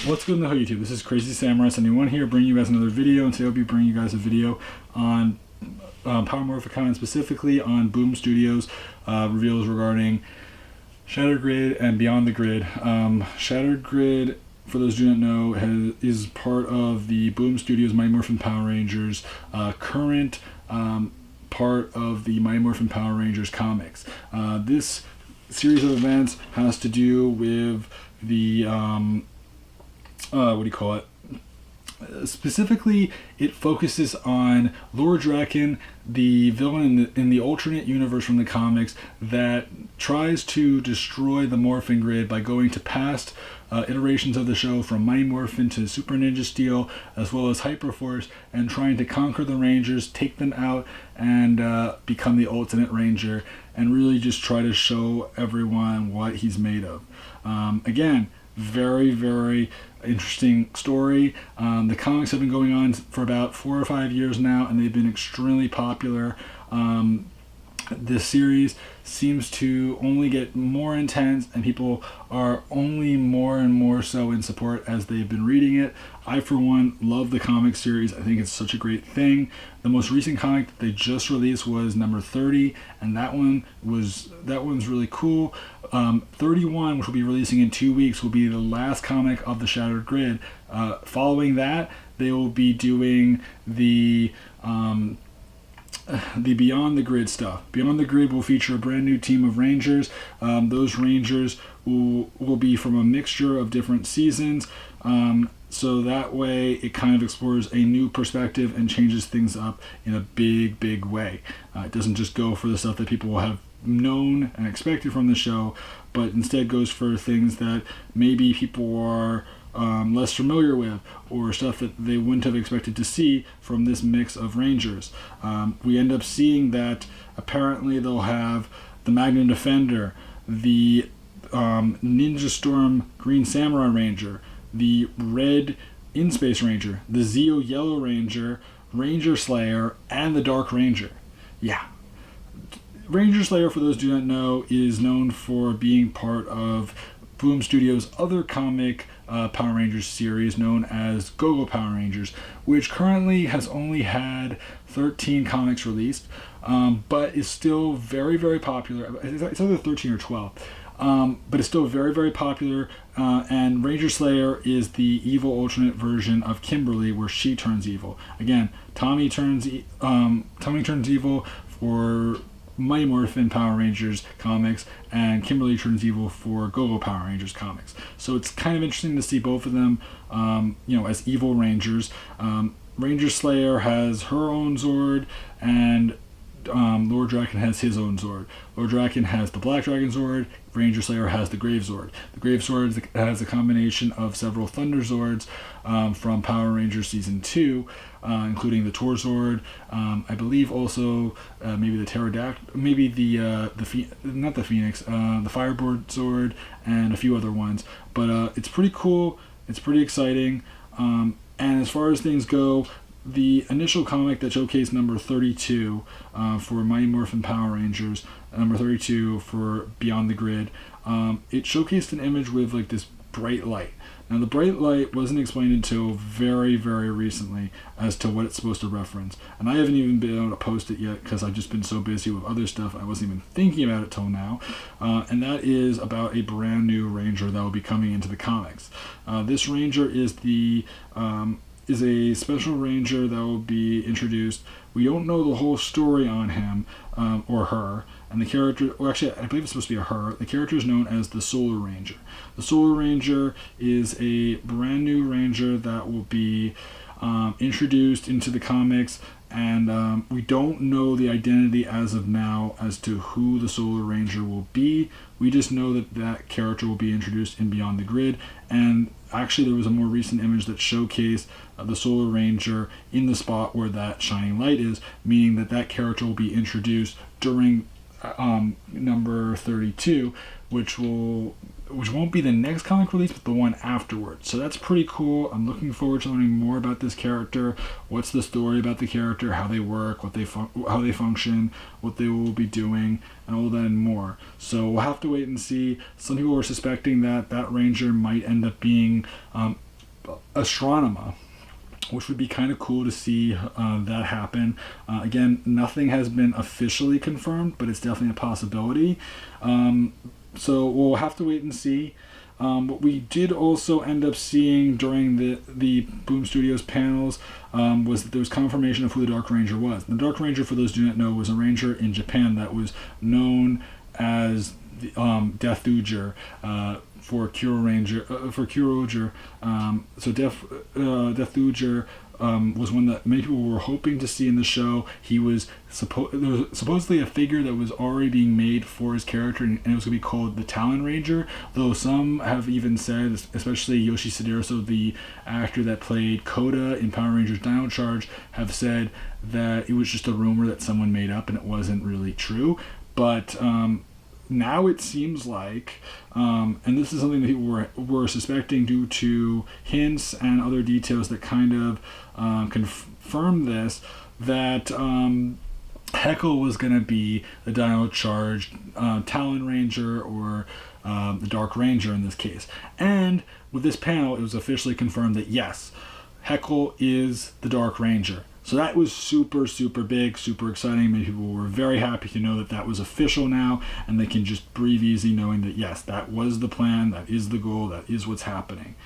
What's good in the YouTube? This is Crazy Samurai 71 here, bringing you guys another video, and today I'll be bringing you guys a video on Power Morphicon, and specifically on Boom Studios reveals regarding Shattered Grid and Beyond the Grid. Shattered Grid, for those who do not know, is part of the Boom Studios Mighty Morphin Power Rangers current part of the Mighty Morphin Power Rangers comics. This series of events has to do with the specifically, it focuses on Lord Draken, the villain in the alternate universe from the comics that tries to destroy the Morphin Grid by going to past iterations of the show, from Mighty Morphin to Super Ninja Steel, as well as Hyperforce, and trying to conquer the Rangers, take them out, and become the Ultimate Ranger, and really just try to show everyone what he's made of. Again, very, very interesting story. The comics have been going on for about 4 or 5 years now, and they've been extremely popular. This series seems to only get more intense, and people are only more and more so in support as they've been reading it. I, for one, love the comic series. I think it's such a great thing. The most recent comic that they just released was number 30, and that one's really cool. 31, which will be releasing in 2 weeks, will be the last comic of the Shattered Grid. Following that, they will be doing the Beyond the Grid stuff. Beyond the Grid will feature a brand new team of Rangers. Those Rangers will be from a mixture of different seasons. So that way it kind of explores a new perspective and changes things up in a big, big way. It doesn't just go for the stuff that people will have known and expected from the show, but instead goes for things that maybe people are less familiar with, or stuff that they wouldn't have expected to see from this mix of Rangers. We end up seeing that apparently they'll have the Magnum Defender, the Ninja Storm Green Samurai Ranger, the Red In-Space Ranger, the Zeo Yellow Ranger, Ranger Slayer, and the Dark Ranger. Yeah. Ranger Slayer, for those who do not know, is known for being part of Boom Studios' other comic Power Rangers series known as Go-Go Power Rangers, which currently has only had 13 comics released, but is still very, very popular. It's either 13 or 12. But it's still very, very popular, and Ranger Slayer is the evil alternate version of Kimberly, where she turns evil. Again, Tommy turns evil for Mighty Morphin Power Rangers comics, and Kimberly turns evil for Go-Go Power Rangers comics. So it's kind of interesting to see both of them, as evil Rangers. Ranger Slayer has her own Zord, and Lord Draken has his own Zord. Lord Draken has the Black Dragon Zord. Ranger Slayer has the Grave Zord. The Grave Zord has a combination of several Thunder Zords from Power Rangers Season 2, including the Tor Zord. I believe also maybe the Pterodactyl, maybe not the Phoenix, the Fireboard Zord, and a few other ones. But it's pretty cool. It's pretty exciting. And as far as things go, the initial comic that showcased number 32 for Mighty Morphin Power Rangers, number 32 for Beyond the Grid, it showcased an image with like this bright light. Now, the bright light wasn't explained until very, very recently as to what it's supposed to reference. And I haven't even been able to post it yet because I've just been so busy with other stuff I wasn't even thinking about it till now. And that is about a brand new Ranger that will be coming into the comics. This Ranger is a special Ranger that will be introduced. We don't know the whole story on him or her, and the character, well, actually I believe it's supposed to be a her. The character is known as the Solar Ranger. The Solar Ranger is a brand new Ranger that will be introduced into the comics, and we don't know the identity as of now as to who the Solar Ranger will be. We just know that that character will be introduced in Beyond the Grid, and actually there was a more recent image that showcased the Solar Ranger in the spot where that shining light is, meaning that that character will be introduced during number 32, which won't be the next comic release, but the one afterwards. So that's pretty cool. I'm looking forward to learning more about this character. What's the story about the character, how they work, how they function, what they will be doing, and all that and more. So we'll have to wait and see. Some people were suspecting that that Ranger might end up being Astronomer, which would be kind of cool to see that happen. Again, nothing has been officially confirmed, but it's definitely a possibility. So we'll have to wait and see. What we did also end up seeing during the Boom Studios panels was that there was confirmation of who the Dark Ranger was. The Dark Ranger, for those who do not know, was a ranger in Japan that was known as Death Uger for Kyuroger. So Death Uger was one that many people were hoping to see in the show. He was there was supposedly a figure that was already being made for his character, and it was going to be called the Talon Ranger, though some have even said, especially Yoshi Sadero, so the actor that played Koda in Power Rangers Dino Charge, have said that it was just a rumor that someone made up and it wasn't really true. But now it seems like, and this is something that people were suspecting due to hints and other details that kind of confirm this, that Heckle was going to be the Dino Charge Talon Ranger, or the Dark Ranger in this case. And with this panel, it was officially confirmed that yes, Heckle is the Dark Ranger. So that was super, super big, super exciting. Many people were very happy to know that that was official now, and they can just breathe easy knowing that, yes, that was the plan, that is the goal, that is what's happening.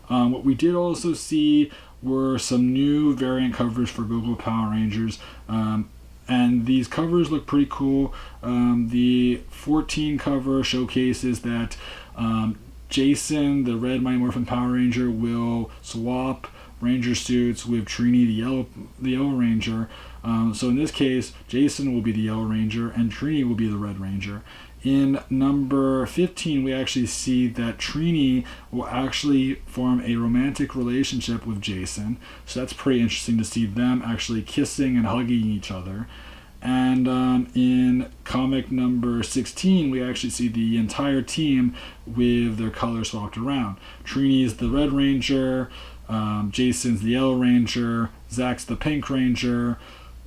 What we did also see were some new variant covers for Go-Go Power Rangers, and these covers look pretty cool. The 14 cover showcases that Jason, the red Mighty Morphin Power Ranger, will swap Ranger suits with Trini, the yellow Ranger. So in this case, Jason will be the Yellow Ranger and Trini will be the Red Ranger. In number 15, we actually see that Trini will actually form a romantic relationship with Jason. So that's pretty interesting to see them actually kissing and hugging each other. And in comic number 16, we actually see the entire team with their colors swapped around. Trini's the Red Ranger, Jason's the Yellow Ranger, Zach's the Pink Ranger,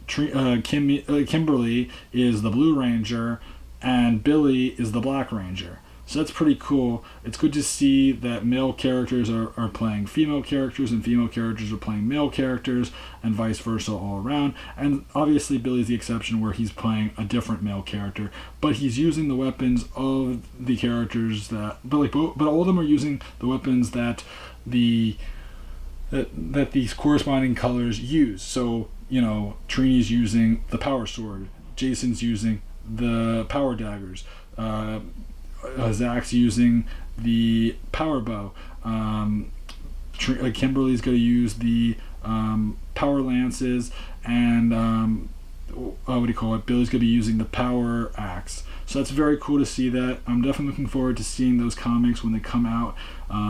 Kimberly is the Blue Ranger, and Billy is the Black Ranger. So that's pretty cool. It's good to see that male characters are playing female characters and female characters are playing male characters, and vice versa all around. And obviously Billy's the exception, where he's playing a different male character, but he's using the weapons of the characters but all of them are using the weapons that these corresponding colors use. So, Trini's using the Power Sword, Jason's using the Power Daggers, Zach's using the Power Bow, Kimberly's going to use the Power Lances, and Billy's going to be using the Power Axe. So that's very cool to see that. I'm definitely looking forward to seeing those comics when they come out.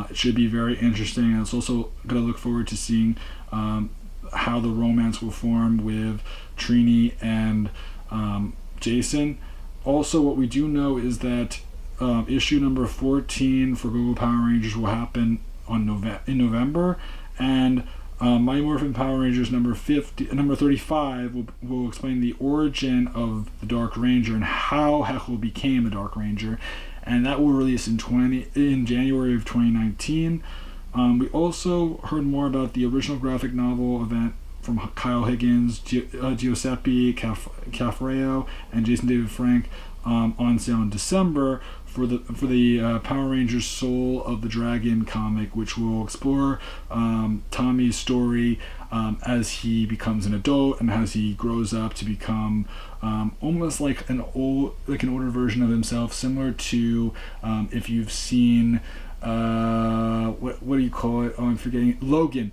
It should be very interesting, and it's also going to look forward to seeing how the romance will form with Trini and Jason. Also, what we do know is that issue number 14 for Go-Go Power Rangers will happen in November, and Mighty Morphin Power Rangers number 35 will explain the origin of the Dark Ranger and how Heckle became a Dark Ranger, and that will release in January of 2019. We also heard more about the original graphic novel event from Kyle Higgins, Giuseppe Caffreo, and Jason David Frank on sale in December for the Power Rangers Soul of the Dragon comic, which will explore Tommy's story as he becomes an adult and as he grows up to become almost like an older version of himself, similar to if you've seen what do you call it? Oh, I'm forgetting. Logan.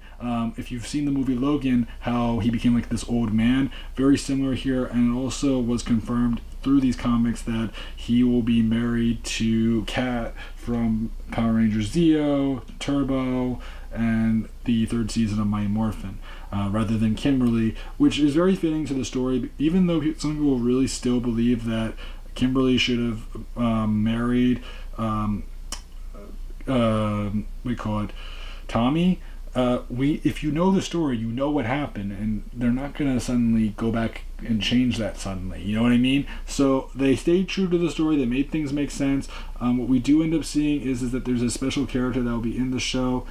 If you've seen the movie Logan, how he became like this old man, very similar here, and it also was confirmed through these comics that he will be married to Kat from Power Rangers Zeo, Turbo, and the third season of Mighty Morphin, rather than Kimberly, which is very fitting to the story, even though some people really still believe that Kimberly should have married Tommy. If you know the story, you know what happened, and they're not going to suddenly go back and change that suddenly, you know what I mean? So they stayed true to the story, they made things make sense. What we do end up seeing is that there's a special character that will be in the show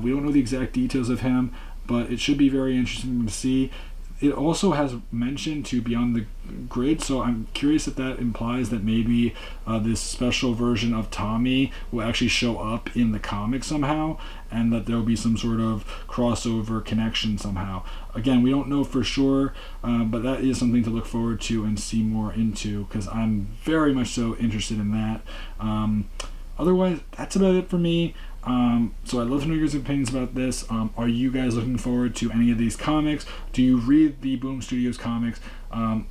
We don't know the exact details of him, but it should be very interesting to see. It also has mention to Beyond the Grid, so I'm curious if that implies that maybe this special version of Tommy will actually show up in the comic somehow, and that there will be some sort of crossover connection somehow. Again, we don't know for sure, but that is something to look forward to and see more into, because I'm very much so interested in that. Otherwise, that's about it for me. So I'd love to know your guys' opinions about this. Are you guys looking forward to any of these comics? Do you read the Boom Studios comics?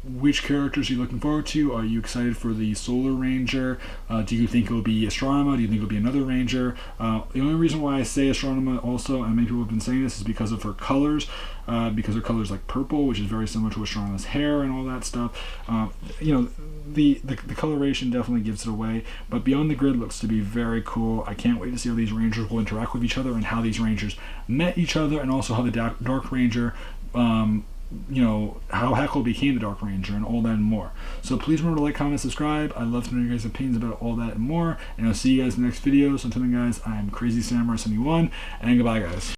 Which characters are you looking forward to? Are you excited for the Solar Ranger? Do you think it will be Astronema? Do you think it will be another Ranger? The only reason why I say Astronema also, and many people have been saying this, is because of her colors. Because her color is like purple, which is very similar to Astronema's hair and all that stuff. The coloration definitely gives it away, but Beyond the Grid looks to be very cool. I can't wait to see how these Rangers will interact with each other and how these Rangers met each other, and also how the Dark Ranger, how Heckle became the Dark Ranger, and all that and more. So please remember to like, comment, subscribe. I'd love to know your guys' opinions about all that and more, and I'll see you guys in the next video. So until then, guys, I'm Crazy Samurai 71, and goodbye, guys.